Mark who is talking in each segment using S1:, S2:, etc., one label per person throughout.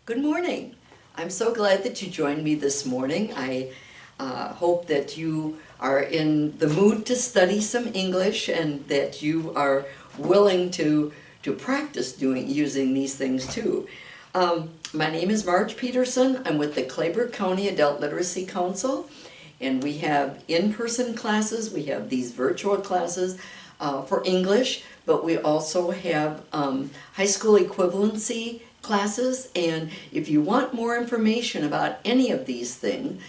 S1: Good morning. I'm so glad that you joined me this morning. I hope that you are in the mood to study some English and that you are willing to practice using these things too. My name is Marge Peterson. I'm with the Claiborne County Adult Literacy Council, and we have in-person classes. We have these virtual classes for English, but we also have high school equivalency classes. And if you want more information about any of these things,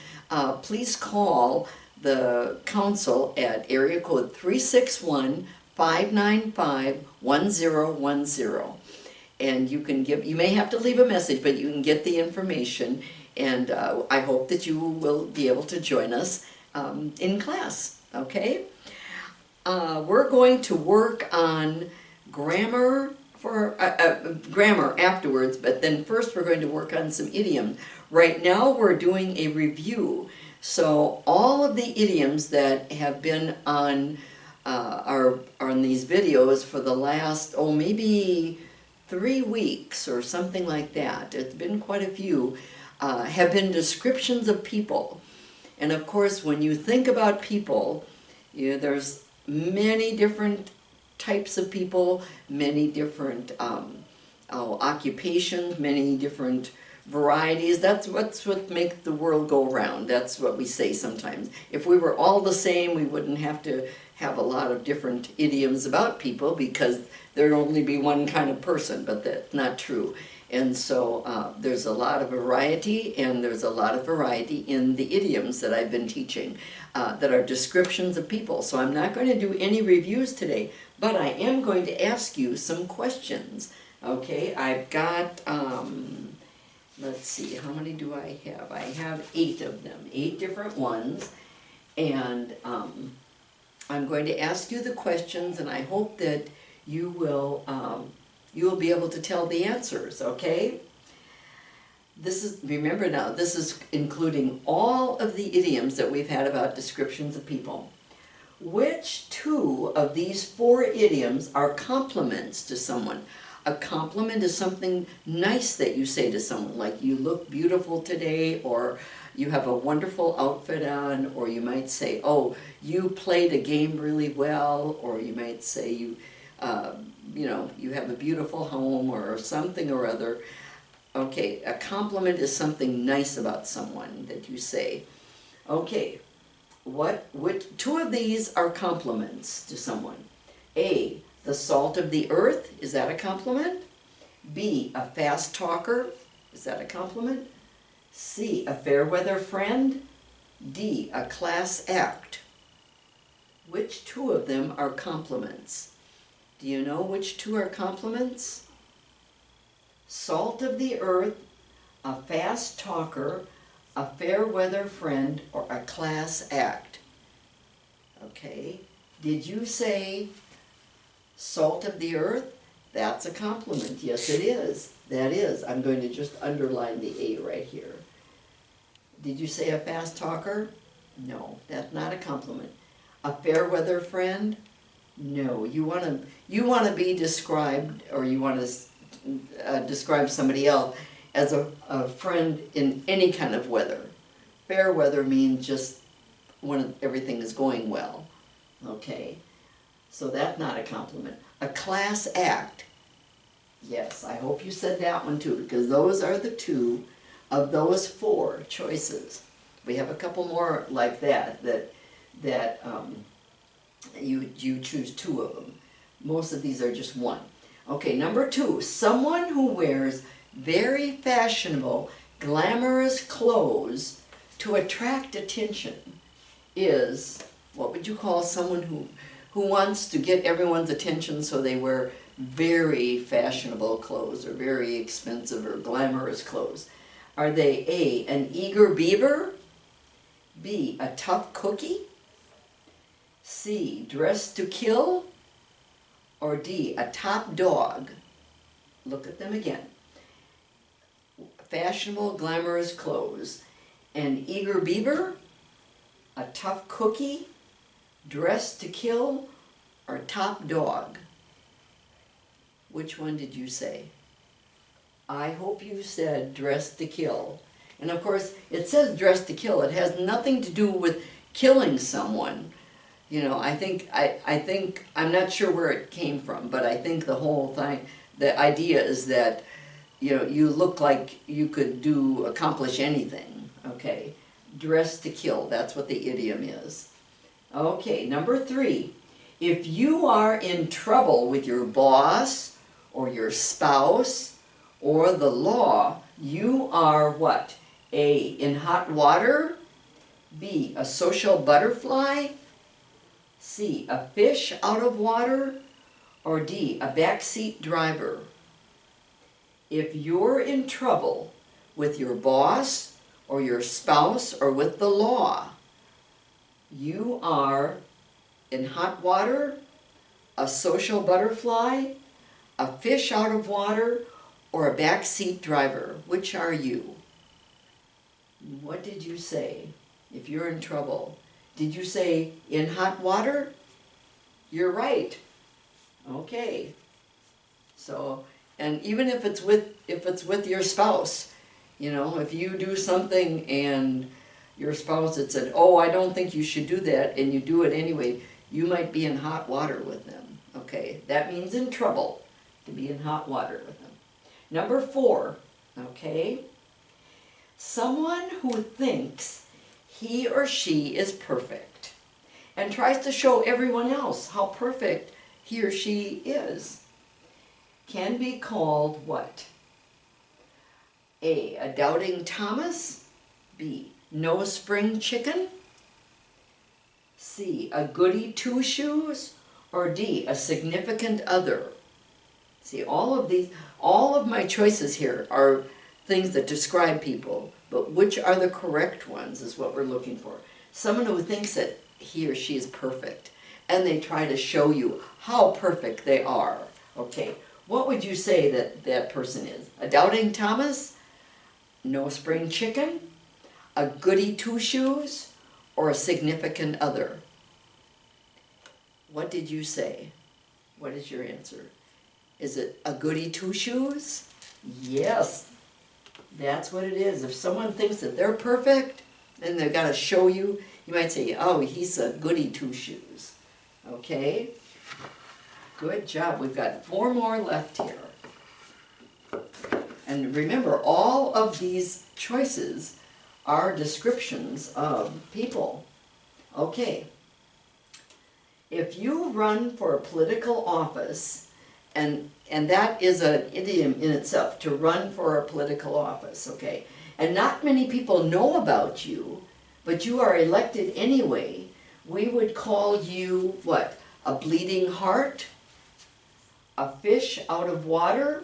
S1: please call the council at area code 361-595-1010. And you may have to leave a message, but you can get the information, and I hope that you will be able to join us in class, okay? We're going to work on grammar grammar afterwards, but then first we're going to work on some idioms. Right now we're doing a review, so all of the idioms that have been on are on these videos for the last, maybe 3 weeks or something like that. It's been quite a few, have been descriptions of people. And of course, when you think about people, there's many different types of people, many different occupations, many different varieties. That's what makes the world go round. That's what we say sometimes. If we were all the same, we wouldn't have to have a lot of different idioms about people, because there'd only be one kind of person, but that's not true. And so there's a lot of variety, and there's a lot of variety in the idioms that I've been teaching that are descriptions of people. So I'm not going to do any reviews today, but I am going to ask you some questions. Okay, I've got, let's see, how many do I have? I have 8 of them, 8 different ones, and I'm going to ask you the questions, and I hope that you will be able to tell the answers, okay? Remember now, this is including all of the idioms that we've had about descriptions of people. Which 2 of these 4 idioms are compliments to someone? A compliment is something nice that you say to someone, like you look beautiful today, or you have a wonderful outfit on, or you might say, oh, you played a game really well, or you might say you have a beautiful home, or something or other. Okay, a compliment is something nice about someone that you say. Okay, which 2 of these are compliments to someone? A, the salt of the earth, is that a compliment? B, a fast talker, is that a compliment? C, a fair weather friend? D, a class act. Which 2 of them are compliments? Do you know which 2 are compliments? Salt of the earth, a fast talker, a fair weather friend, or a class act. Okay, did you say salt of the earth? That's a compliment. Yes, it is. That is. I'm going to just underline the A right here. Did you say a fast talker? No, that's not a compliment. A fair weather friend? No. You want to be described, or you want to describe somebody else as a friend in any kind of weather. Fair weather means just when everything is going well. Okay, so that's not a compliment. A class act. Yes, I hope you said that one too, because those are the 2 of those 4 choices. We have a couple more like that you choose 2 of them. Most of these are just 1. Okay, number 2, someone who wears very fashionable, glamorous clothes to attract attention is, what would you call someone who wants to get everyone's attention, so they wear very fashionable clothes or very expensive or glamorous clothes? Are they A, an eager beaver? B, a tough cookie? C, dressed to kill? Or D, a top dog? Look at them again. Fashionable, glamorous clothes. An eager beaver? A tough cookie? Dressed to kill? Or top dog? Which one did you say? I hope you said dressed to kill. And of course, it says dressed to kill. It has nothing to do with killing someone. You know, I think, I'm not sure where it came from, but I think the whole thing, the idea is that, you know, you look like you could accomplish anything, okay? Dressed to kill, that's what the idiom is. Okay, number 3. If you are in trouble with your boss or your spouse or the law, you are what? A, in hot water. B, a social butterfly. C, a fish out of water. Or D, a backseat driver. If you're in trouble with your boss or your spouse or with the law, you are in hot water, a social butterfly, a fish out of water, or a backseat driver. Which are you? What did you say if you're in trouble? Did you say in hot water? You're right. Okay. So, and even if it's with your spouse, you know, if you do something and your spouse had said, oh, I don't think you should do that, and you do it anyway, you might be in hot water with them. Okay, that means in trouble, to be in hot water with them. Number 4, okay, someone who thinks he or she is perfect and tries to show everyone else how perfect he or she is can be called what? A doubting Thomas. B, no spring chicken. C, a goody two-shoes. Or D, a significant other. See, all of my choices here are things that describe people, but which are the correct ones is what we're looking for. Someone who thinks that he or she is perfect, and they try to show you how perfect they are. Okay, what would you say that person is? A doubting Thomas? No spring chicken? A goody two-shoes? Or a significant other? What did you say? What is your answer? Is it a goody two-shoes? Yes, that's what it is. If someone thinks that they're perfect, and they've got to show you, you might say, oh, he's a goody two-shoes. Okay? Good job. We've got 4 more left here. And remember, all of these choices are descriptions of people. Okay. If you run for a political office, and that is an idiom in itself, to run for a political office, okay, and not many people know about you, but you are elected anyway, we would call you what? A bleeding heart, a fish out of water,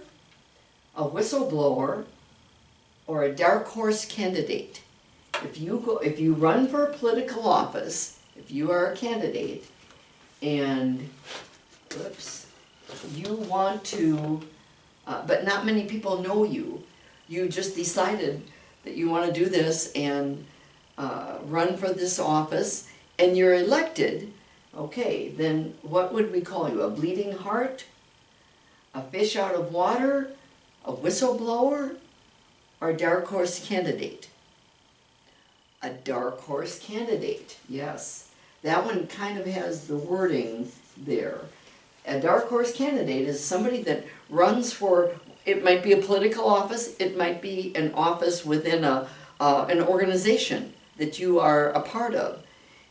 S1: a whistleblower, or a dark horse candidate. If you run for a political office, if you are a candidate, and you want to, but not many people know you. You just decided that you want to do this and run for this office, and you're elected. Okay, then what would we call you? A bleeding heart? A fish out of water? A whistleblower? Or a dark horse candidate? A dark horse candidate, yes. That one kind of has the wording there. A dark horse candidate is somebody that runs for, it might be a political office, it might be an office within an organization that you are a part of.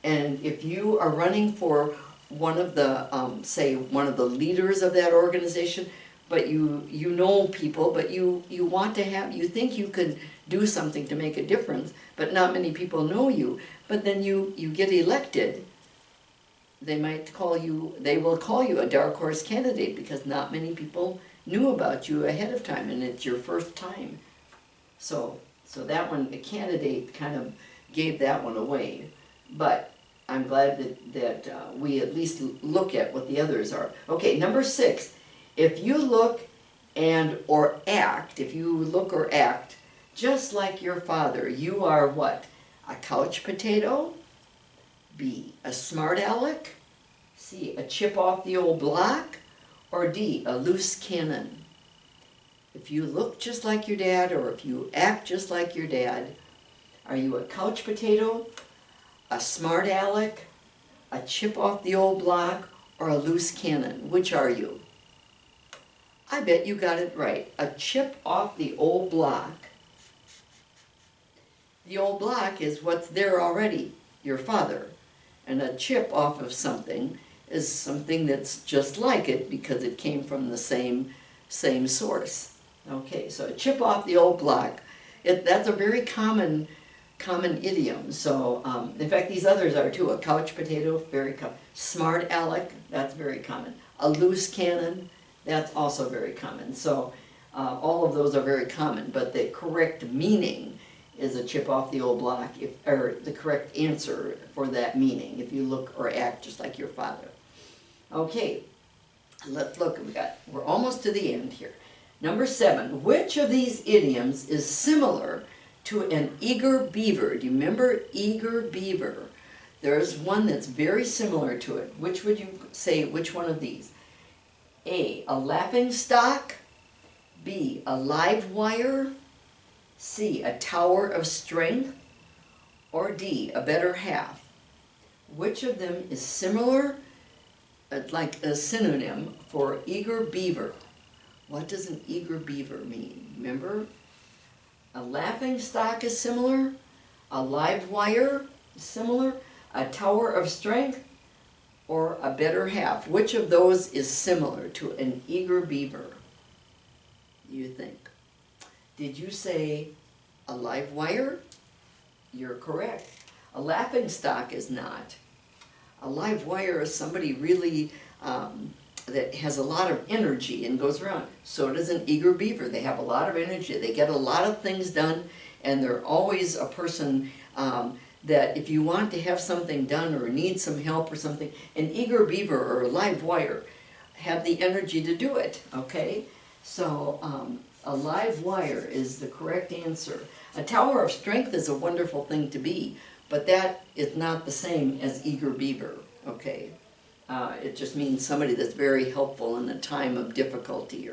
S1: And if you are running for one of the, say, one of the leaders of that organization, but you know people, but you want to have, you think you could do something to make a difference, but not many people know you, but then you get elected, they will call you a dark horse candidate because not many people knew about you ahead of time, and it's your first time. So that one, the candidate kind of gave that one away. But I'm glad that we at least look at what the others are. Okay, number 6. If you look or act just like your father, you are what? A couch potato? B, a smart aleck? C, a chip off the old block? Or D, a loose cannon? If you look just like your dad or if you act just like your dad, are you a couch potato, a smart aleck, a chip off the old block, or a loose cannon? Which are you? I bet you got it right. A chip off the old block. The old block is what's there already, your father. And a chip off of something is something that's just like it because it came from the same source. Okay, so a chip off the old block, that's a very common idiom. So, in fact, these others are too. A couch potato, very common. Smart aleck, that's very common. A loose cannon, that's also very common. So, all of those are very common, but the correct meaning is a chip off the old block, or the correct answer for that meaning, if you look or act just like your father. Okay, let's look. We're almost to the end here. Number 7, which of these idioms is similar to an eager beaver? Do you remember eager beaver? There's one that's very similar to it. Which would you say, which one of these? A laughing stock, B, a live wire, C, a tower of strength, or D, a better half? Which of them is similar, like a synonym for eager beaver? What does an eager beaver mean? Remember? A laughing stock is similar, a live wire is similar, a tower of strength, or a better half. Which of those is similar to an eager beaver, you think? Did you say a live wire? You're correct. A laughing stock is not. A live wire is somebody really that has a lot of energy and goes around. So does an eager beaver. They have a lot of energy. They get a lot of things done, and they're always a person that if you want to have something done or need some help or something, an eager beaver or a live wire have the energy to do it, okay? So a live wire is the correct answer. A tower of strength is a wonderful thing to be, but that is not the same as eager beaver, okay? It just means somebody that's very helpful in a time of difficulty.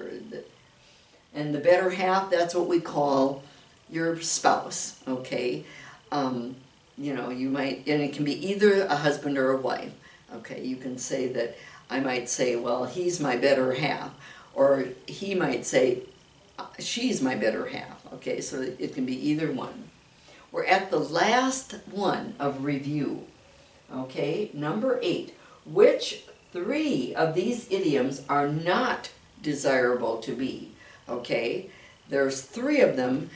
S1: And the better half, that's what we call your spouse, okay? You know, you might, and it can be either a husband or a wife, okay? You can say that, I might say, well, he's my better half, or he might say, she's my better half, okay? So it can be either one. We're at the last one of review, okay? Number 8. Which 3 of these idioms are not desirable to be, okay? There's 3 of them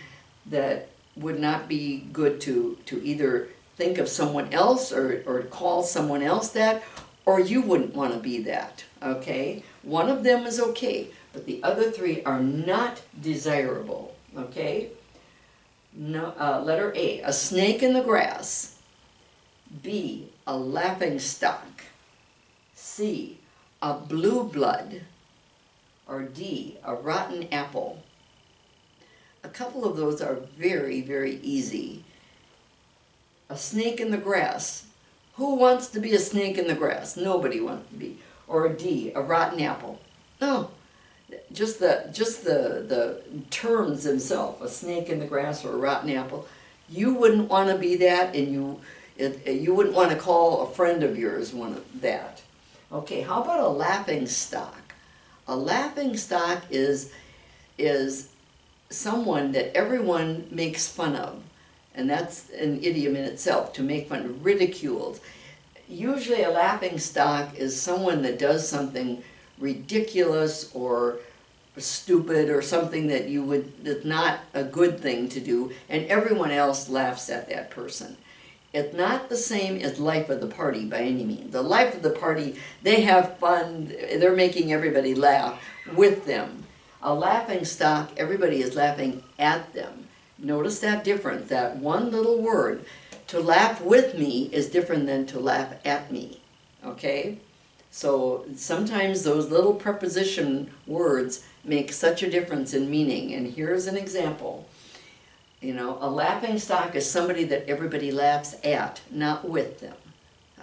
S1: that would not be good to either think of someone else or call someone else that, or you wouldn't want to be that, okay? One of them is okay, but the other 3 are not desirable, okay? No, letter A, a snake in the grass. B, a laughing stock. C, a blue blood. Or D, a rotten apple. A couple of those are very, very easy. A snake in the grass. Who wants to be a snake in the grass? Nobody wants to be. Or D, a rotten apple. No, just the terms themselves, a snake in the grass or a rotten apple. You wouldn't want to be that, and you wouldn't want to call a friend of yours one of that. Okay, how about a laughing stock? A laughing stock is someone that everyone makes fun of. And that's an idiom in itself, to make fun, ridiculed. Usually a laughing stock is someone that does something ridiculous or stupid or something that's not a good thing to do, and everyone else laughs at that person. It's not the same as life of the party by any means. The life of the party, they have fun, they're making everybody laugh with them. A laughing stock, everybody is laughing at them. Notice that difference, that one little word. To laugh with me is different than to laugh at me, okay? So sometimes those little preposition words make such a difference in meaning, and here's an example. You know, a laughing stock is somebody that everybody laughs at, not with them.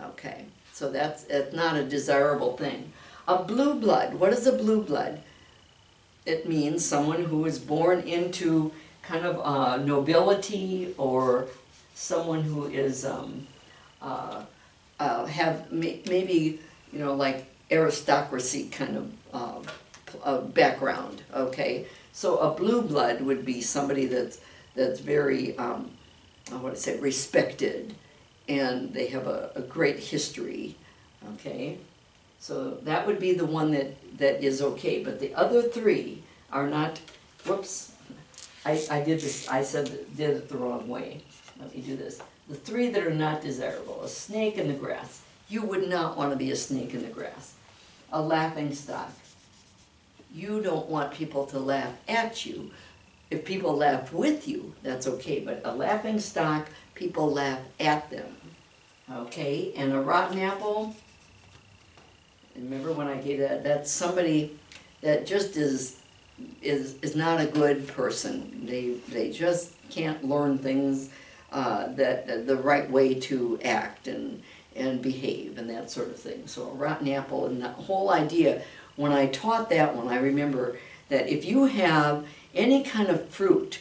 S1: Okay, so it's not a desirable thing. A blue blood, what is a blue blood? it means someone who is born into kind of nobility, or someone who is maybe, you know, like aristocracy kind of background, okay? So a blue blood would be somebody that's very, I want to say, respected, and they have a great history, okay? So that would be the one that is okay, but the other three are not. Whoops, I did this, did it the wrong way. Let me do this. The three that are not desirable: a snake in the grass. You would not want to be a snake in the grass. A laughing stock. You don't want people to laugh at you. If people laugh with you, that's okay, but a laughing stock, people laugh at them. Okay, and a rotten apple, remember when I gave that, that's somebody that just is not a good person. They just can't learn things that the right way to act and behave and that sort of thing. So a rotten apple, and the whole idea, when I taught that one, I remember that if you have any kind of fruit,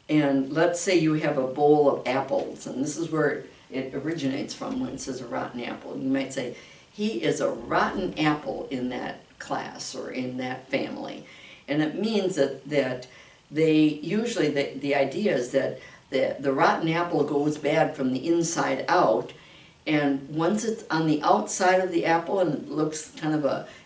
S1: and let's say you have a bowl of apples, and this is where it originates from when it says a rotten apple, you might say, he is a rotten apple in that class or in that family. And it means that they usually, the idea is that the rotten apple goes bad from the inside out, and once it's on the outside of the apple and it looks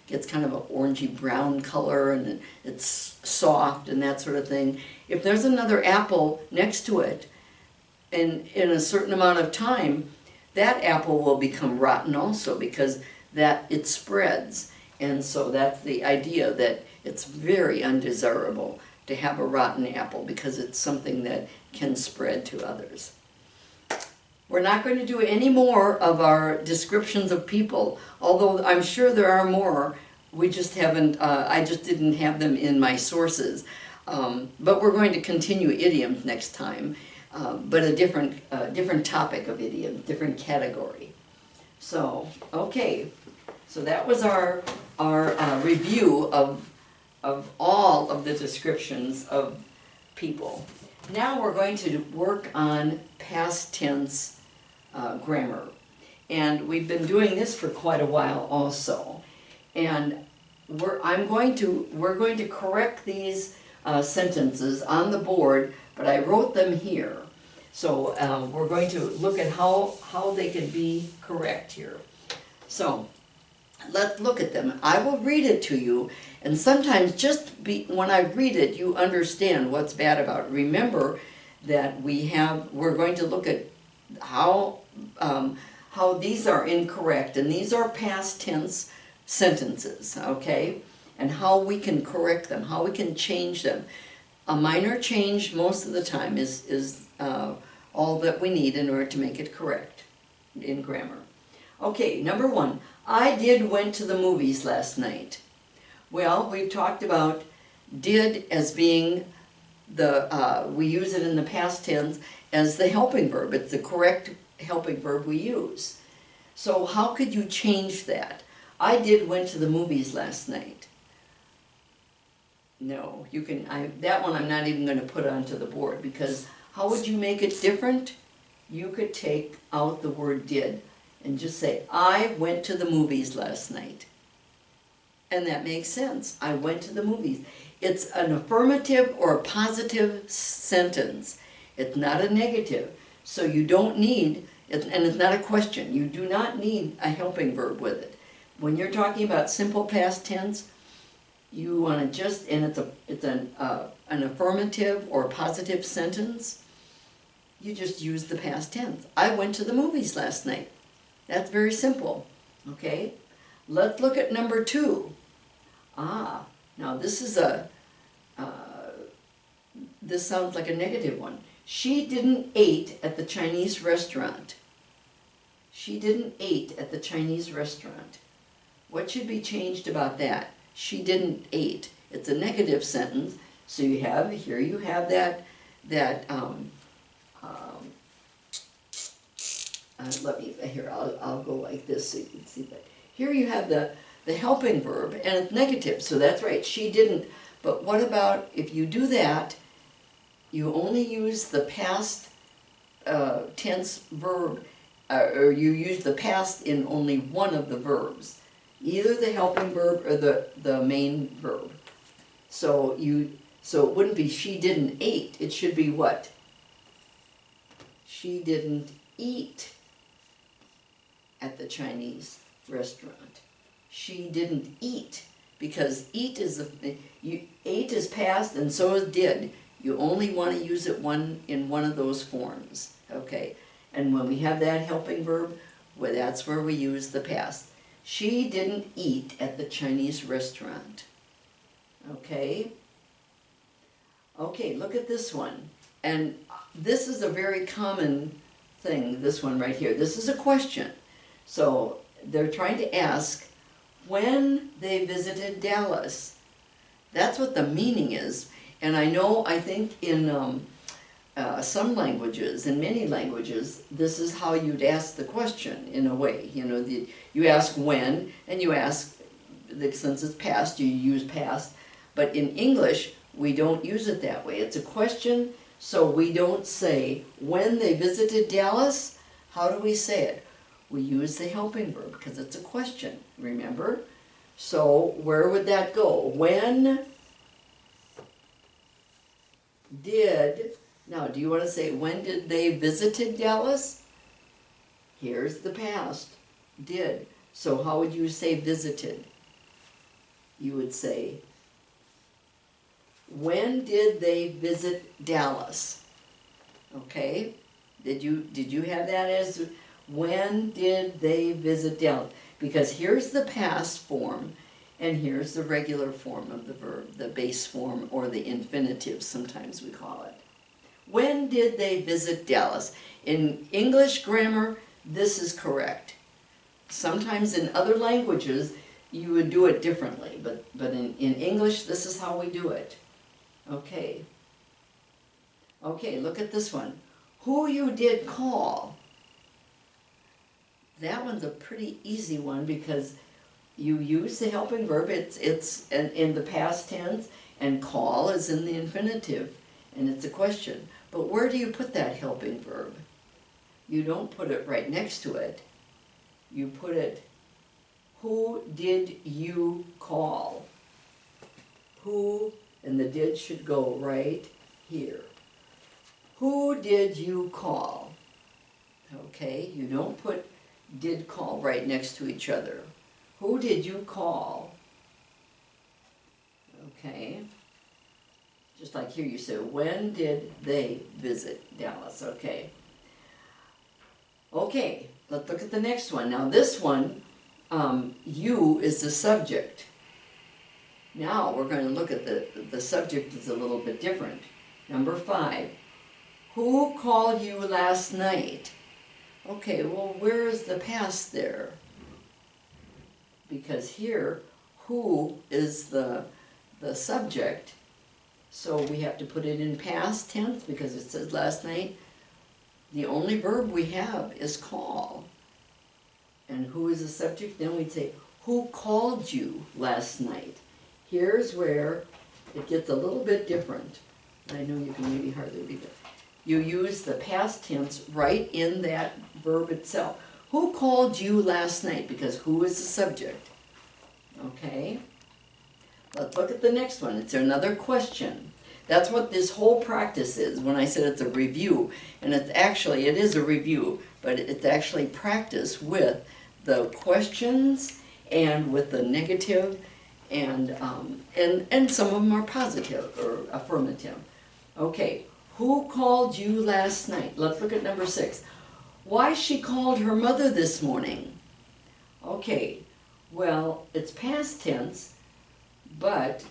S1: gets kind of an orangey brown color, and it's soft and that sort of thing, if there's another apple next to it, and in a certain amount of time, that apple will become rotten also, because that it spreads. And so that's the idea, that it's very undesirable to have a rotten apple, because it's something that can spread to others. We're not going to do any more of our descriptions of people, although I'm sure there are more. We just haven't, I just didn't have them in my sources. But we're going to continue idioms next time, but a different topic of idiom, different category. So, okay, so that was our review of all of the descriptions of people. Now we're going to work on past tense grammar, and we've been doing this for quite a while also. And we're going to correct these sentences on the board, but I wrote them here. So we're going to look at how they can be correct here. So let's look at them. I will read it to you, and sometimes when I read it, you understand what's bad about it. Remember that we're going to look at how these are incorrect, and these are past tense sentences, okay? And how we can correct them, how we can change them. A minor change most of the time is all that we need in order to make it correct in grammar. Okay, number one, I went to the movies last night. Well, we've talked about did as being we use it in the past tense as the helping verb. It's the correct helping verb we use. So how could you change that? I went to the movies last night. No, you can, that one I'm not even going to put onto the board, because how would you make it different? You could take out the word did and just say, I went to the movies last night. And that makes sense. I went to the movies. It's an affirmative or a positive sentence. It's not a negative. So you don't need, and it's not a question, you do not need a helping verb with it. When you're talking about simple past tense, you want to just, and it's an affirmative or positive sentence, you just use the past tense. I went to the movies last night. That's very simple, okay? Let's look at number two. Now this is this sounds like a negative one. She didn't eat at the Chinese restaurant. She didn't eat at the Chinese restaurant. What should be changed about that? She didn't eat. It's a negative sentence, so you have that let me, here, I'll go like this so you can see that. Here you have the helping verb, and it's negative, so that's right. She didn't But what about if you do that, you only use the past tense verb, or you use the past in only one of the verbs, either the helping verb or the main verb. So it wouldn't be she didn't ate, it should be what? She didn't eat at the Chinese restaurant. She didn't eat, because eat is ate is past and so is did. You only want to use it in one of those forms, okay? And when we have that helping verb, well, that's where we use the past. She didn't eat at the Chinese restaurant, okay? Okay, look at this one. And this is a very common thing, this one right here. This is a question. So they're trying to ask when they visited Dallas. That's what the meaning is. And I think in some languages, in many languages, this is how you'd ask the question in a way. You know, you ask when, and you ask, since it's past, you use past. But in English, we don't use it that way. It's a question, so we don't say when they visited Dallas. How do we say it? We use the helping verb because it's a question, remember? So where would that go? When did, now do you want to say when did they visited Dallas? Here's the past, did. So how would you say visited? You would say, when did they visit Dallas? Okay, did you have that as when did they visit Dallas? Because here's the past form and here's the regular form of the verb, the base form or the infinitive, sometimes we call it. When did they visit Dallas? In English grammar, this is correct. Sometimes in other languages, you would do it differently, but in English, this is how we do it. Okay. Okay, look at this one. Who you did call. That one's a pretty easy one because you use the helping verb, it's in the past tense, and call is in the infinitive, and it's a question. But where do you put that helping verb? You don't put it right next to it. You put it, who did you call? Who, and the did should go right here. Who did you call? Okay, you don't put did call right next to each other. Who did you call? Okay. Just like here you say, when did they visit Dallas? Okay. Okay, let's look at the next one. Now this one, you is the subject. Now we're going to look at the subject is a little bit different. Number 5. Who called you last night? Okay, well, where is the past there? Because here, who is the subject, so we have to put it in past tense because it says last night. The only verb we have is call. And who is the subject? Then we'd say, who called you last night? Here's where it gets a little bit different. I know you can maybe hardly read it. You use the past tense right in that verb itself. Who called you last night? Because who is the subject? Okay. Let's look at the next one. It's another question. That's what this whole practice is. When I said it's a review, and it is a review, but it's actually practice with the questions and with the negative, and some of them are positive or affirmative. Okay. Who called you last night? Let's look at number 6. Why she called her mother this morning? Okay, well, it's past tense, but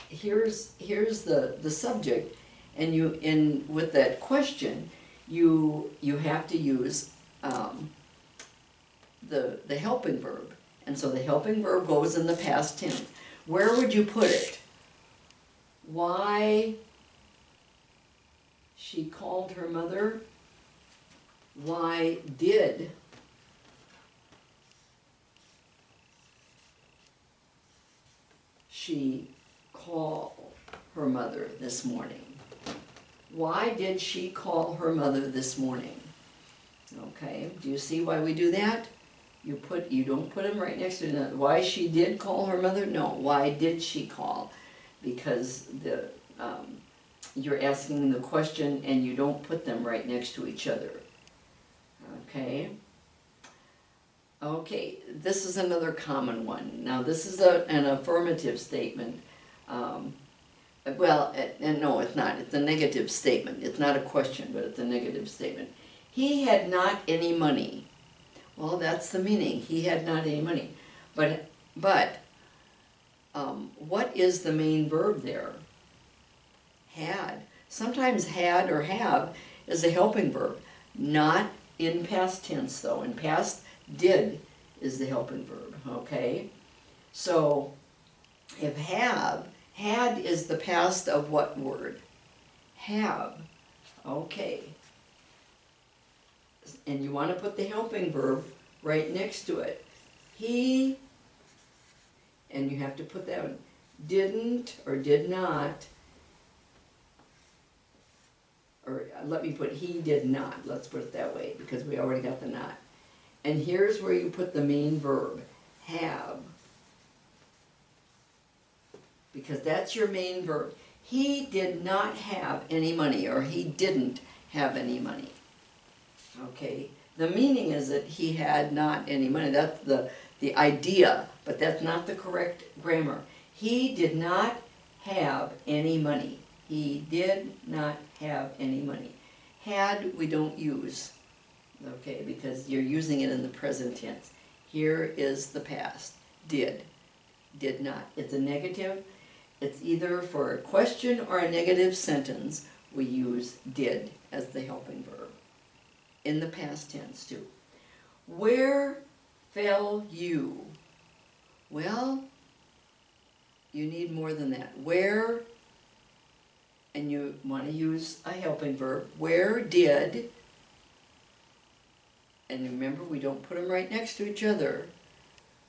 S1: here's the subject, and with that question, you have to use the helping verb, and so the helping verb goes in the past tense. Where would you put it? Why she called her mother? Why did she call her mother this morning? Why did she call her mother this morning? Okay, do you see why we do that? You don't put them right next to each other. Why she did call her mother? No, why did she call? Because you're asking the question and you don't put them right next to each other. Okay? Okay, this is another common one. Now this is an affirmative statement. Well, no, it's not. It's a negative statement. It's not a question, but it's a negative statement. He had not any money. Well, that's the meaning. He had not any money. But what is the main verb there? Had. Sometimes had or have is a helping verb. Not in past tense, though. In past, did is the helping verb, okay? So, if have, had is the past of what word? Have. Okay. And you want to put the helping verb right next to it. He, and you have to put that one, didn't or did not, or let me put he did not, let's put it that way, because we already got the not. And here's where you put the main verb, have, because that's your main verb. He did not have any money, or he didn't have any money. Okay, the meaning is that he had not any money. That's the idea, but that's not the correct grammar. He did not have any money. He did not have any money. Had we don't use, okay, because you're using it in the present tense. Here is the past. Did not. It's a negative. It's either for a question or a negative sentence. We use did as the helping verb. In the past tense too. Where fell you? Well, you need more than that. Where, and you want to use a helping verb. Where did, and remember we don't put them right next to each other.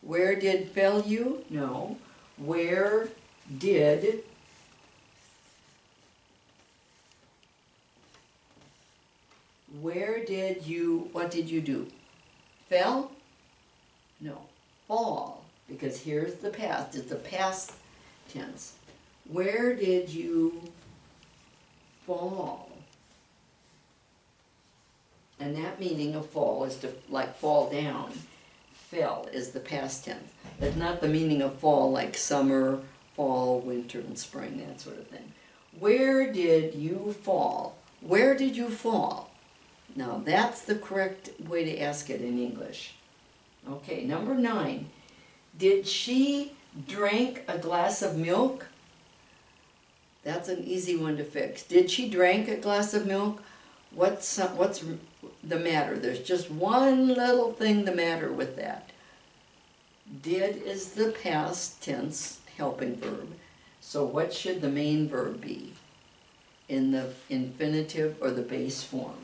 S1: Where did fell you? No. Where did you, what did you do? Fell? No. Fall. Because here's the past. It's a past tense. Where did you fall? And that meaning of fall is to, like, fall down. Fell is the past tense. It's not the meaning of fall like summer, fall, winter, and spring, that sort of thing. Where did you fall? Where did you fall? Now that's the correct way to ask it in English. Okay, number 9. Did she drink a glass of milk? That's an easy one to fix. Did she drink a glass of milk? What's the matter? There's just one little thing the matter with that. Did is the past tense helping verb. So what should the main verb be in the infinitive or the base form?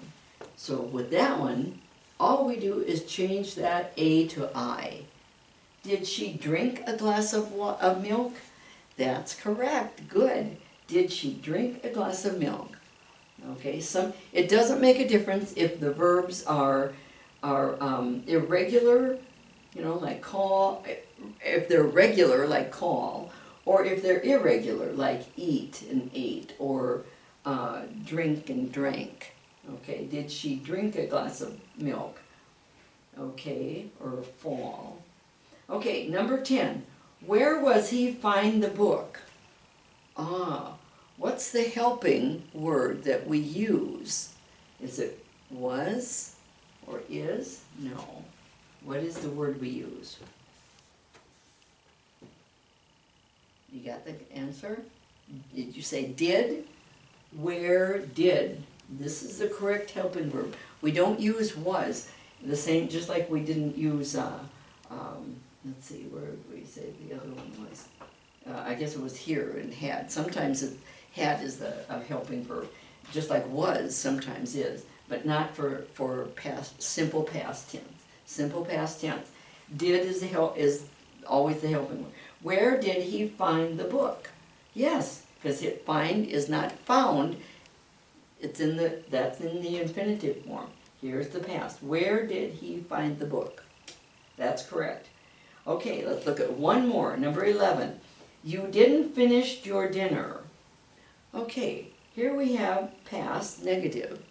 S1: So with that one, all we do is change that A to I. Did she drink a glass of milk? That's correct. Good. Did she drink a glass of milk? Okay, it doesn't make a difference if the verbs are irregular, you know, like call, if they're regular, like call, or if they're irregular, like eat and ate, or drink and drank. Okay, did she drink a glass of milk? Okay, or fall. Okay, number 10. Where was he find the book? What's the helping word that we use? Is it was or is? No. What is the word we use? You got the answer? Did you say did? Where did? This is the correct helping verb. We don't use was. The same, just like we didn't use, let's see, where did we say the other one was? I guess it was here and had. Sometimes had is the helping verb, just like was sometimes is, but not for past, simple past tense. Simple past tense. Did is always the helping word. Where did he find the book? Yes, because find is not found. That's in the infinitive form. Here's the past. Where did he find the book? That's correct. Okay, let's look at one more. Number 11. You didn't finish your dinner. Okay, here we have past, negative.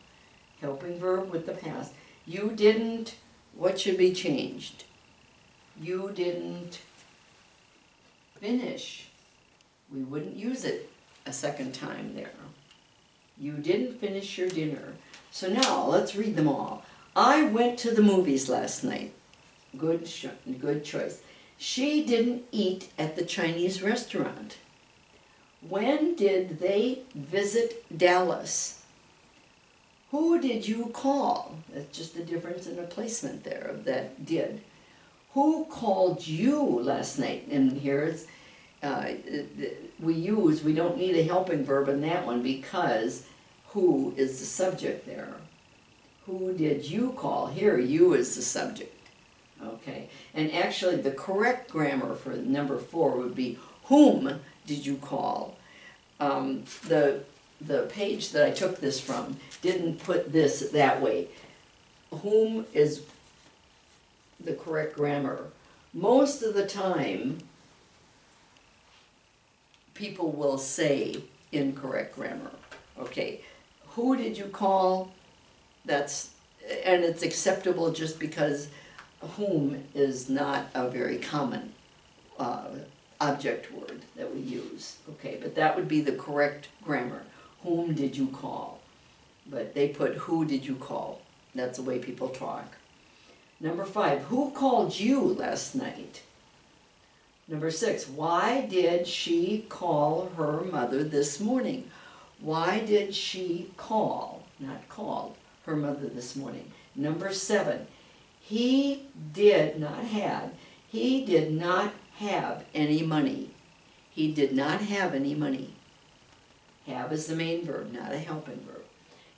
S1: Helping verb with the past. You didn't, what should be changed? You didn't finish. We wouldn't use it a second time there. You didn't finish your dinner. So now, let's read them all. I went to the movies last night. Good choice. She didn't eat at the Chinese restaurant. When did they visit Dallas? Who did you call? That's just a difference in a placement there of that did. Who called you last night? And here's, we don't need a helping verb in that one because who is the subject there. Who did you call? Here, you is the subject. Okay, and actually the correct grammar for number 4 would be whom did you call? The page that I took this from didn't put this that way. Whom is the correct grammar. Most of the time, people will say incorrect grammar. Okay, who did you call? And it's acceptable just because whom is not a very common object word that we use. Okay, but that would be the correct grammar. Whom did you call? But they put who did you call? That's the way people talk. Number 5, who called you last night? Number 6, why did she call her mother this morning? Why did she call, not called, her mother this morning? Number 7, he did not have any money. He did not have any money. Have is the main verb, not a helping verb.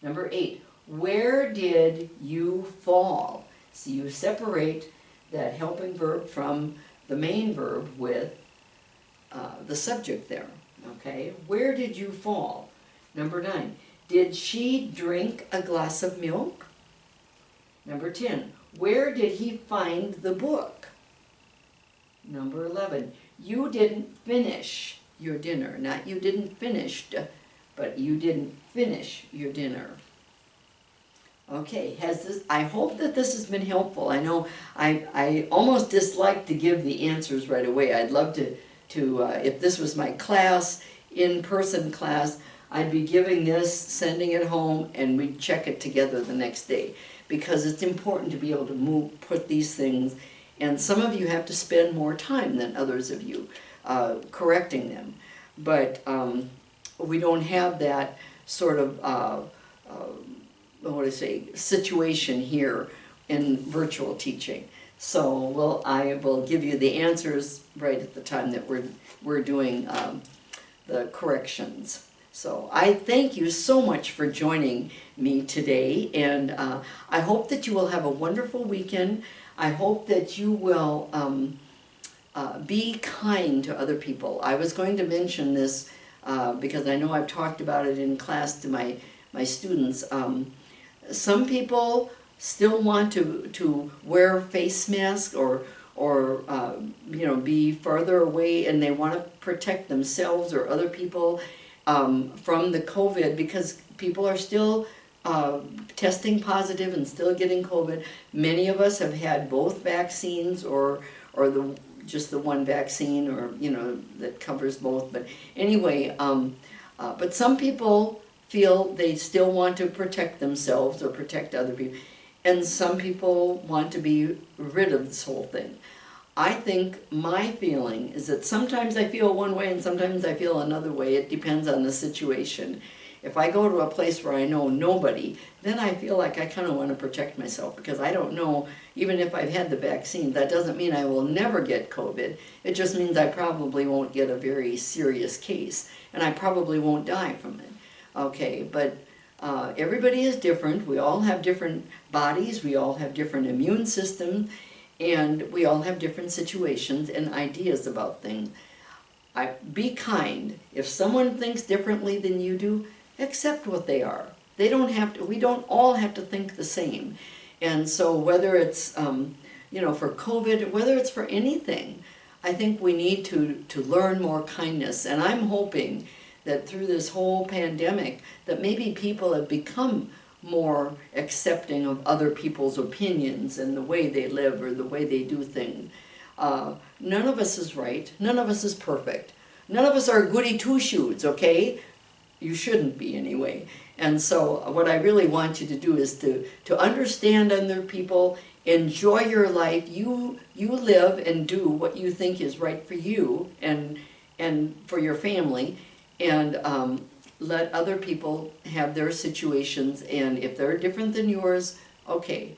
S1: Number 8, where did you fall? So you separate that helping verb from the main verb with the subject there. Okay, where did you fall? Number 9, did she drink a glass of milk? Number 10, where did he find the book? Number 11, you didn't finish your dinner. Not you didn't finish, but you didn't finish your dinner. Okay, I hope that this has been helpful. I know I almost dislike to give the answers right away. I'd love to if this was my class, in-person class, I'd be giving this, sending it home, and we'd check it together the next day. Because it's important to be able to put these things, and some of you have to spend more time than others of you correcting them. But we don't have that sort of, situation here in virtual teaching. So I will give you the answers right at the time that we're doing the corrections. So I thank you so much for joining me today, and I hope that you will have a wonderful weekend. I hope that you will be kind to other people. I was going to mention this because I know I've talked about it in class to my students. Some people still want to wear face masks or be farther away, and they want to protect themselves or other people from the COVID, because people are still testing positive and still getting COVID. Many of us have had both vaccines or just the one vaccine, or that covers both. But anyway, but some people feel they still want to protect themselves or protect other people, and some people want to be rid of this whole thing. I think my feeling is that sometimes I feel one way and sometimes I feel another way. It depends on the situation. If I go to a place where I know nobody, then I feel like I kind of want to protect myself, because I don't know, even if I've had the vaccine, that doesn't mean I will never get COVID. It just means I probably won't get a very serious case, and I probably won't die from it. Okay, but everybody is different. We all have different bodies. We all have different immune systems. And we all have different situations and ideas about things. Be kind. If someone thinks differently than you do, accept what they are. They don't have to, we don't all have to think the same. And so whether it's, for COVID, whether it's for anything, I think we need to learn more kindness. And I'm hoping that through this whole pandemic, that maybe people have become more accepting of other people's opinions and the way they live or the way they do things. None of us is right. None of us is perfect. None of us are goody two-shoes, okay? You shouldn't be anyway. And so what I really want you to do is to understand other people, enjoy your life. You live and do what you think is right for you and for your family, and let other people have their situations, and if they're different than yours, okay,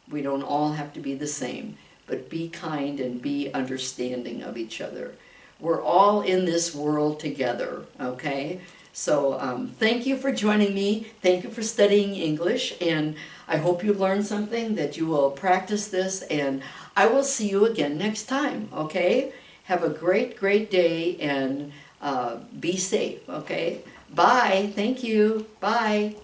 S1: we don't all have to be the same, but be kind and be understanding of each other. We're all in this world together, okay? So thank you for joining me. Thank you for studying English, and I hope you learned something, that you will practice this, and I will see you again next time, okay? Have a great, great day, and be safe, okay? Bye. Thank you. Bye.